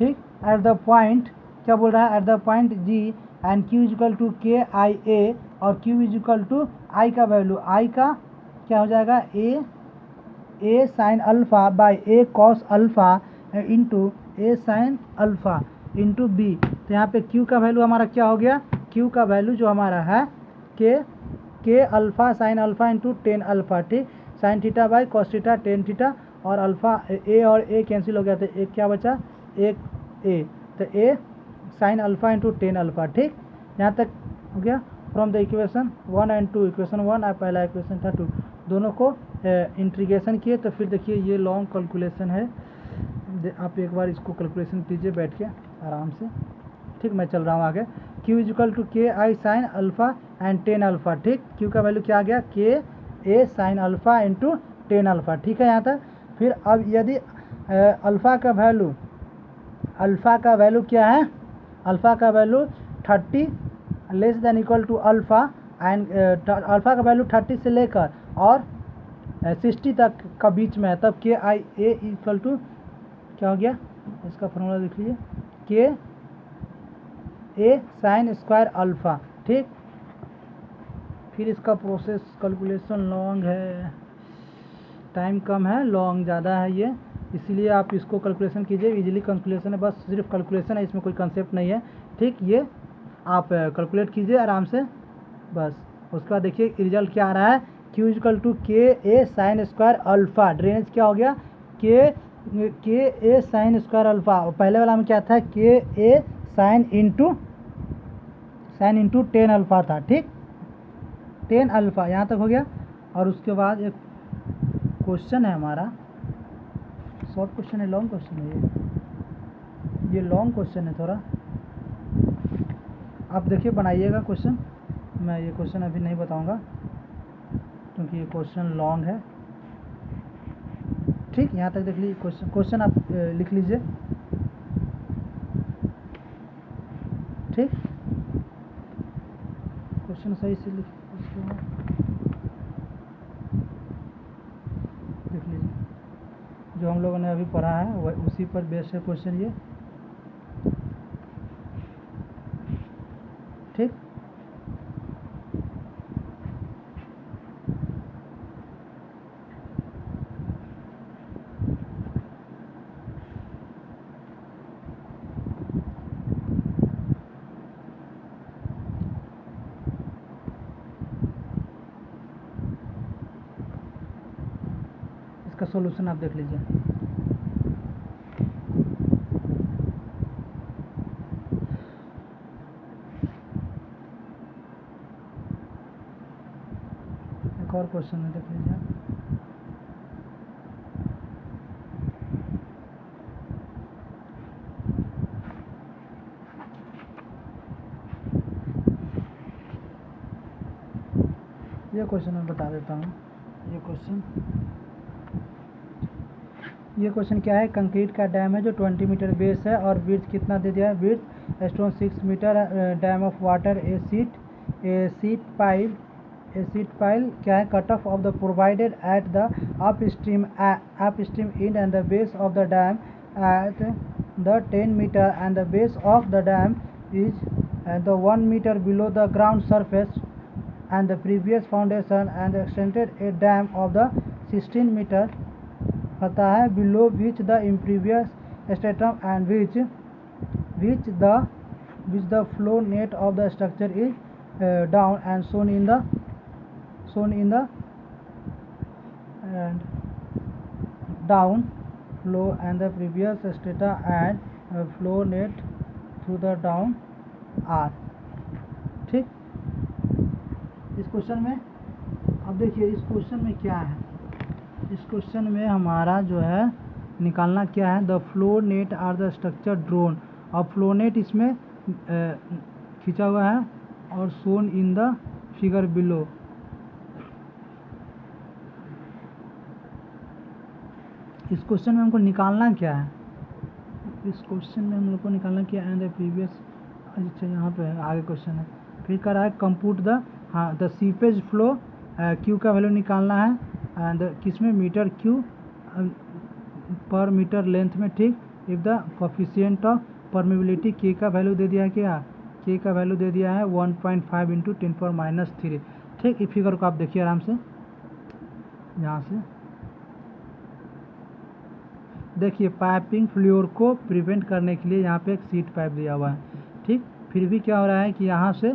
ठीक। Eight the point, क्या बोल रहा है, at the point G and Q is equal to के आई ए, और क्यू इजिकल टू आई का वैल्यू, आई का क्या हो जाएगा, a sine alpha by a cos alpha into a sine alpha into b. तो यहाँ पे क्यू का वैल्यू हमारा क्या हो गया, क्यू का वैल्यू जो हमारा है के alpha sine alpha into tan alpha, ठीक। Sine theta by cos theta tan theta, और अल्फा ए और ए कैंसिल हो गया, तो एक क्या बचा, एक ए, तो a sine alpha into tan alpha, ठीक। यहाँ तक हो गया। From the equation 1 and 2, equation 1 और पहला इक्वेशन था 2, दोनों को इंटीग्रेशन किए, तो फिर देखिए ये लॉन्ग कैलकुलेशन है। आप एक बार इसको कैलकुलेशन कीजिए बैठ के आराम से, ठीक। मैं चल रहा हूँ आगे। क्यू इजिकल टू के आई sine alpha and tan alpha, ठीक। क्यू का वैल्यू क्या आ गया, के a sine alpha into tan alpha, ठीक है यहाँ तक। फिर अब यदि अल्फ़ा का वैल्यू क्या है, अल्फ़ा का value 30 less than equal to alpha, and alpha का वैल्यू 30 से लेकर और 60 तक का बीच में है, तब के आई ए इक्वल टू क्या हो गया, इसका फॉर्मूला लिख लीजिए, के ए साइन स्क्वायर अल्फ़ा, ठीक। फिर इसका प्रोसेस कैलकुलेशन लॉन्ग है, टाइम कम है, लॉन्ग ज़्यादा है ये, इसीलिए आप इसको कैलकुलेशन कीजिए। इजीली कैलकुलेशन है, बस सिर्फ कैलकुलेशन है, इसमें कोई कंसेप्ट नहीं है, ठीक। ये आप कैलकुलेट कीजिए आराम से, बस। उसके बाद देखिए रिजल्ट क्या आ रहा है, क्यू इजिकल टू के a sine square alpha, drainage क्या हो गया, के ए साइन स्क्वायर अल्फ़ा, पहले वाला में क्या था, के a sine into tan alpha था, ठीक। 10 अल्फ़ा यहाँ तक हो गया। और उसके बाद एक क्वेश्चन है हमारा, शॉर्ट क्वेश्चन है, लॉन्ग क्वेश्चन है ये लॉन्ग क्वेश्चन है थोड़ा, आप देखिए बनाइएगा क्वेश्चन। मैं ये क्वेश्चन अभी नहीं बताऊंगा क्योंकि ये क्वेश्चन लॉन्ग है, ठीक। यहाँ तक देख लीजिए, क्वेश्चन आप लिख लीजिए, ठीक। क्वेश्चन सही से लिख लीजिए, जो हम लोगों ने अभी पढ़ा है वह उसी पर बेस्ड है क्वेश्चन ये, ठीक। इसका सॉल्यूशन आप देख लीजिए। एक और क्वेश्चन है, देख लीजिए। ये क्वेश्चन मैं बता देता हूँ। ये क्वेश्चन क्या है, कंक्रीट का डैम है जो 20 मीटर बेस है और विड्थ कितना दे दिया है, width stone 6 metre, dam of water a sheet pile क्या है, cut off the provided at the upstream end and the base of the dam at the 10 metre and the base of the dam is the 1 metre below the ground surface and the previous foundation and extended a dam of the 16 meter पता है below which the impervious stratum and which the flow net of the structure is down and shown in the and down flow and the previous strata and flow net through the down are, ठीक। इस question में अब देखिए, इस question में क्या है, इस क्वेश्चन में हमारा जो है निकालना क्या है, the flow net are the structure drawn, और फ्लो नेट इसमें खींचा हुआ है और shown in the figure below. इस क्वेश्चन में हमको निकालना क्या है, इस क्वेश्चन में हम लोग को निकालना क्या है, एंड प्रीवियस, अच्छा यहाँ पे है, आगे क्वेश्चन है। फिर कर रहा है compute the seepage flow, Q का वैल्यू निकालना है एंड किस में, मीटर क्यू पर मीटर लेंथ में, ठीक। If the coefficient of permeability के का वैल्यू दे दिया है क्या, के का वैल्यू दे दिया है 1.5 इंटू 10⁻³ ठीक। इस फिगर को आप देखिए आराम से, यहाँ से देखिए पाइपिंग फ्लोर को प्रिवेंट करने के लिए यहाँ पे एक सीट पाइप दिया हुआ है ठीक। फिर भी क्या हो रहा है कि यहाँ से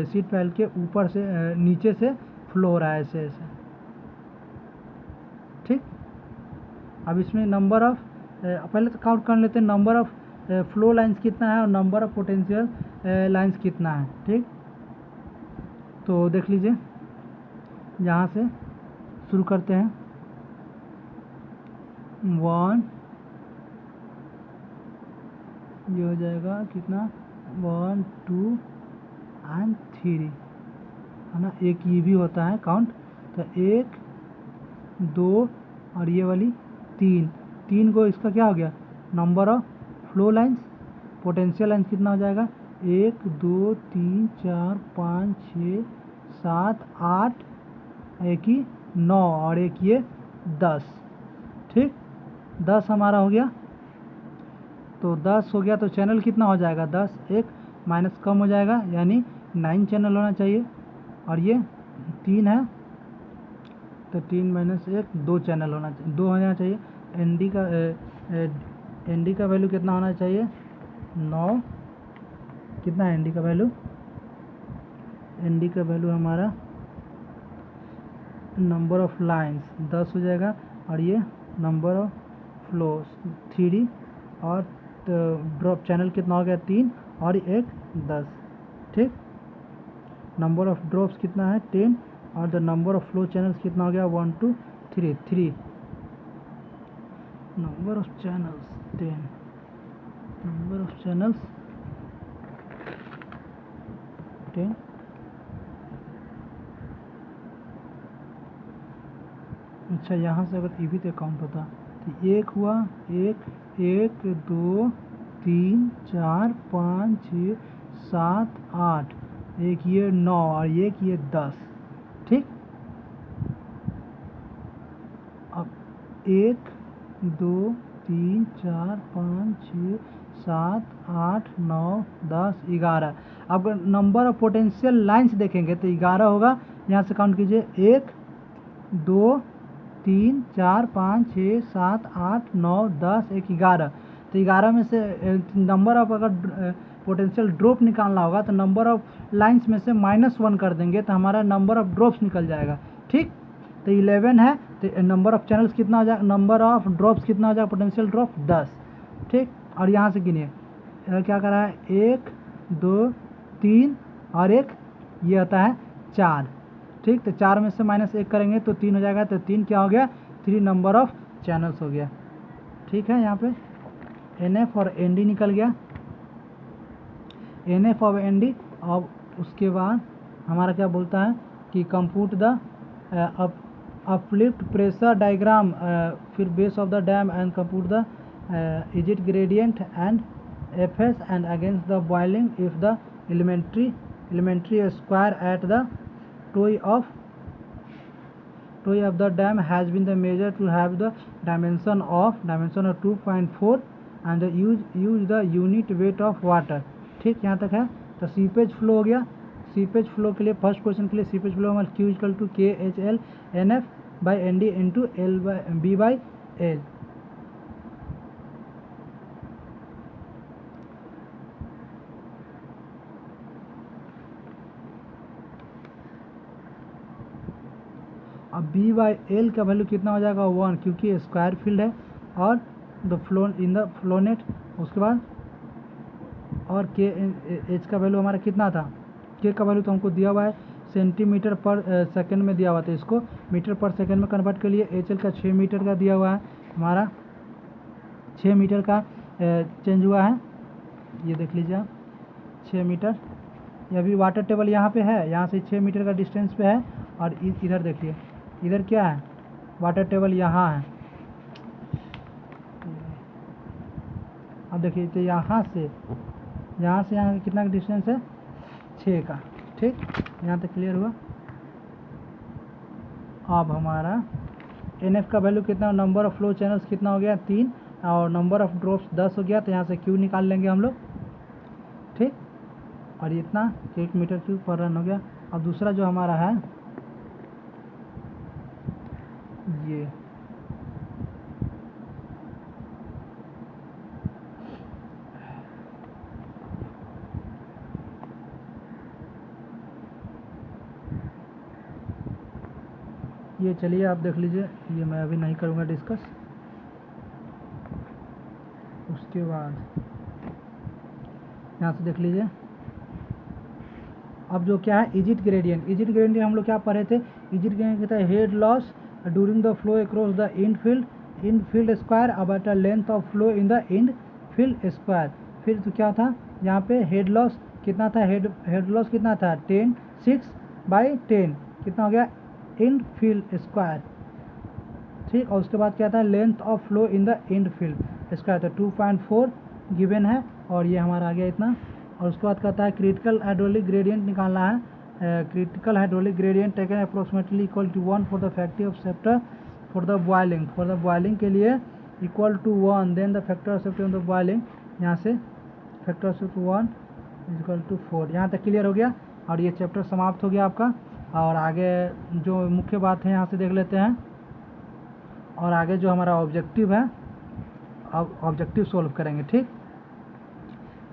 सीट पाइप के ऊपर से नीचे से फ्लो हो रहा है ऐसे ऐसे ठीक। अब इसमें नंबर ऑफ पहले तो काउंट कर लेते हैं, नंबर ऑफ फ्लो लाइंस कितना है और नंबर ऑफ पोटेंशियल लाइंस कितना है ठीक। तो देख लीजिए, यहाँ से शुरू करते हैं 1, ये हो जाएगा कितना 1 2 एंड 3 है ना। एक ये भी होता है काउंट, तो 1 2 और ये वाली 3 को इसका क्या हो गया number of flow lines. Potential lines कितना हो जाएगा 1 2 3 4 5 6 7 8, एक ही 9 और एक ये 10 ठीक। 10 हमारा हो गया, तो 10 हो गया तो चैनल कितना हो जाएगा 10, एक माइनस कम हो जाएगा यानी 9 चैनल होना चाहिए। और ये 3 है तो 3 माइनस 1 2 चैनल होना चाहिए, 2 होना चाहिए। एनडी का वैल्यू कितना होना चाहिए 9, कितना है एनडी का वैल्यू, एनडी का वैल्यू हमारा नंबर ऑफ लाइंस 10 हो जाएगा और ये नंबर ऑफ फ्लो 3 और ड्रॉप चैनल कितना हो गया 3 और एक 10 ठीक। नंबर ऑफ ड्रॉप्स कितना है 10 और the number of flow channels कितना हो गया 1 2 3 number of channels 10, number of channels 10। अच्छा, यहाँ से अगर ई तो काउंट होता तो 1 हुआ 1 1 2 3 4 5 6 7 8, एक ये 9 और एक ये 10 ठीक। अब 1 2 3 4 5 6 7 8 9 10 11। अब नंबर ऑफ पोटेंशियल लाइंस देखेंगे तो 11 होगा। यहाँ से काउंट कीजिए 1 2 3 4 5 6 7 8 9 10 एक 11। तो 11 में से नंबर ऑफ अगर पोटेंशियल ड्रॉप निकालना होगा तो नंबर ऑफ लाइंस में से -1 कर देंगे तो हमारा नंबर ऑफ ड्रॉप्स निकल जाएगा ठीक। तो 11 है तो नंबर ऑफ चैनल्स कितना हो जाएगा, नंबर ऑफ ड्रॉप्स कितना हो जाएगा पोटेंशियल ड्रॉप 10 ठीक। और यहाँ से गिनिए क्या कर रहा है 1 2 3 और एक ये आता है 4 ठीक। तो 4 में से -1 करेंगे तो 3 हो जाएगा, तो 3 क्या हो गया 3 नंबर ऑफ चैनल्स हो गया ठीक है। यहाँ पे NF और ND निकल गया, NF और ND। और उसके बाद हमारा क्या बोलता है कि compute the uplift pressure diagram फिर base of the dam and compute the exit gradient and FS and against the boiling if the elementary square at the toe of the dam has been the measure to have the dimension of 2.4 and the use the unit weight of water ठीक। यहाँ तक है। तो seepage flow हो गया। Seepage flow के लिए first question के लिए सीपेज फ्लो हमारा Q = KHL NF/ND into B/L। अब B/L का वैल्यू कितना हो जाएगा 1 क्योंकि स्क्वायर फील्ड है और the flow in the flow net. उसके बाद और KH का वैल्यू हमारा कितना था, K का वैल्यू तो हमको दिया हुआ है सेंटीमीटर पर सेकंड में दिया हुआ था, इसको मीटर पर सेकंड में कन्वर्ट के लिए HL का 6 मीटर का दिया हुआ है, हमारा 6 मीटर का चेंज हुआ है। ये देख लीजिए आप 6 मीटर। ये अभी वाटर टेबल यहाँ पे है, यहाँ से 6 मीटर का डिस्टेंस पे है। और इधर देखिए इधर क्या है वाटर टेबल यहाँ है। अब देखिए तो यहाँ से यहाँ कितना का डिस्टेंस है 6 का ठीक। यहाँ तक क्लियर हुआ। अब हमारा NF का वैल्यू कितना, नंबर ऑफ फ्लो चैनल्स कितना हो गया 3 और नंबर ऑफ ड्रॉप्स 10 हो गया, तो यहाँ से Q निकाल लेंगे हम लोग, ठीक। और ये इतना 1 मीटर क्यूब पर रन हो गया। अब दूसरा जो हमारा है ये चलिए आप देख लीजिए, ये मैं अभी नहीं करूँगा डिस्कस। उसके बाद यहाँ से देख लीजिए, अब जो क्या है इजिट ग्रेडियंट। इजिट ग्रेडियंट हम लोग क्या पढ़े थे, इजिट ग्रेडियंट कहता है head loss during the flow across the in field square about the length of flow in the in field square. फिर तो क्या था यहाँ पे हेड लॉस कितना था, हेड लॉस कितना था 6/10 कितना हो गया इन फील्ड स्क्वायर, ठीक। और उसके बाद क्या था length of flow in the in field square, तो 2.4 गिवन है और ये हमारा आ गया इतना। और उसके बाद कहता है क्रिटिकल हाइड्रोलिक ग्रेडियंट निकालना है। Critical hydraulic gradient taken approximately equal to 1 for the factor of safety for the boiling के लिए equal to 1, then the factor of safety of the boiling, यहाँ से factor of safety 1 equal to 4। यहाँ तक clear हो गया और ये चैप्टर समाप्त हो गया आपका। और आगे जो मुख्य बात है यहाँ से देख लेते हैं, और आगे जो हमारा ऑब्जेक्टिव है, अब ऑब्जेक्टिव सोल्व करेंगे, ठीक।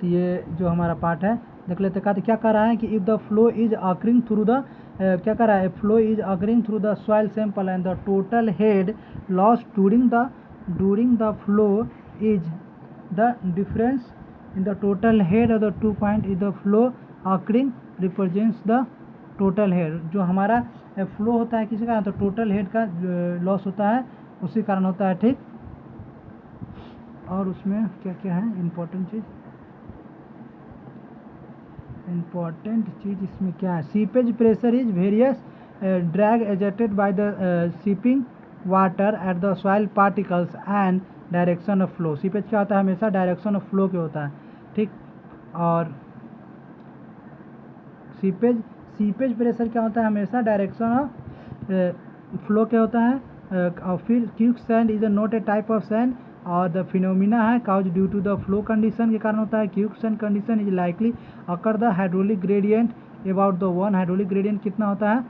तो ये जो हमारा पार्ट है देख लेते हैं। क्या कर रहा है कि if the flow is occurring through the क्या कर रहा है, flow is occurring through the soil sample and the total head loss during the flow is the difference in the total head of the 2 point is the flow occurring represents the total head. जो हमारा flow होता है किसी का, तो total head का loss होता है उसी कारण होता है, ठीक। और उसमें क्या क्या है इम्पोर्टेंट चीज़ इसमें क्या है, seepage pressure is various drag exerted by the seeping water at the soil particles and direction of flow. Seepage क्या होता है, हमेशा डायरेक्शन ऑफ फ्लो के होता है, ठीक। और सीपेज प्रेशर क्या होता है, हमेशा डायरेक्शन ऑफ फ्लो के होता है। और फिर quick sand is not a type of sand, और द फिनोमिना है cause due to the flow condition के कारण होता है। Quick sand condition is likely occur the hydraulic gradient about the 1। Hydraulic gradient कितना होता है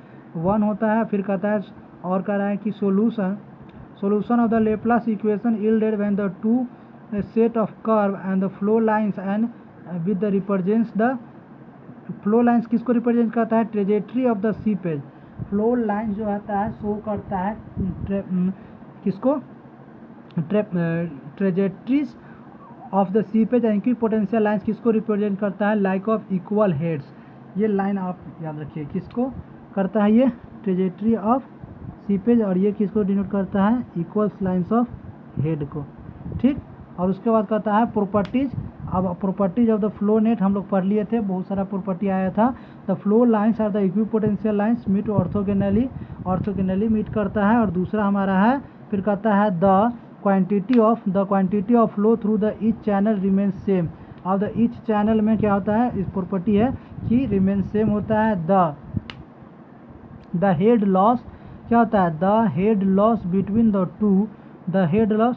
1 होता है। फिर कहता है और कह रहा है कि solution of the Laplace equation yielded when the two set of curve and the flow lines and with the represents the flow lines किसको रिप्रेजेंट करता है, trajectory of the seepage. Flow line जो होता है शो करता है किसको, trajectories of the seepage and equipotential lines किसको रिप्रेजेंट करता है, लाइक ऑफ इक्वल हेड्स। ये लाइन आप याद रखिए किसको करता है, ये ट्रेजेक्ट्री ऑफ सीपेज, और ये किसको डिनोट करता है, इक्वल्स लाइन्स ऑफ हेड को, ठीक। और उसके बाद कहता है प्रॉपर्टीज। अब properties of the flow net हम लोग पढ़ लिए थे, बहुत सारा प्रॉपर्टी आया था। The flow lines are the equipotential lines meet orthogonally meet करता है। और दूसरा हमारा है फिर कहता है the quantity of flow through the each channel remains same. अब द ईच चैनल में क्या होता है, इस प्रॉपर्टी है कि रिमेन सेम होता है। द हेड लॉस क्या होता है, the head loss between the two, the head loss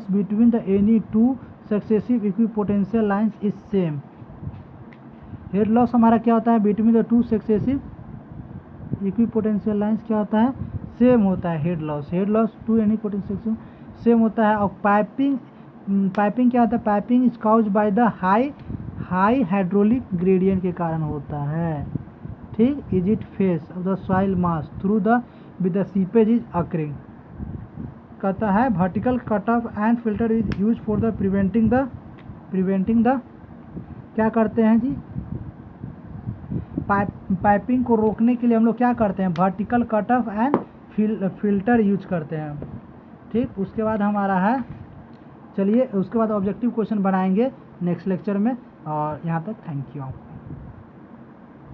between the any two successive equipotential lines is same। Head loss हमारा क्या होता है, between the two successive equipotential lines क्या होता है, सेम होता है। Head loss to any potential same होता है। और पाइपिंग क्या होता है, piping is cause by the high hydraulic gradient के कारण होता है, ठीक। Is it face of the soil mass through the with the seepage is occurring. कहता है vertical cut off and filter is use for the preventing the क्या करते हैं जी, पाइपिंग को रोकने के लिए हम लोग क्या करते हैं, vertical cut off and filter use करते हैं, ठीक। उसके बाद हमारा है, चलिए उसके बाद ऑब्जेक्टिव क्वेश्चन बनाएंगे नेक्स्ट लेक्चर में। और यहाँ तक थैंक यू।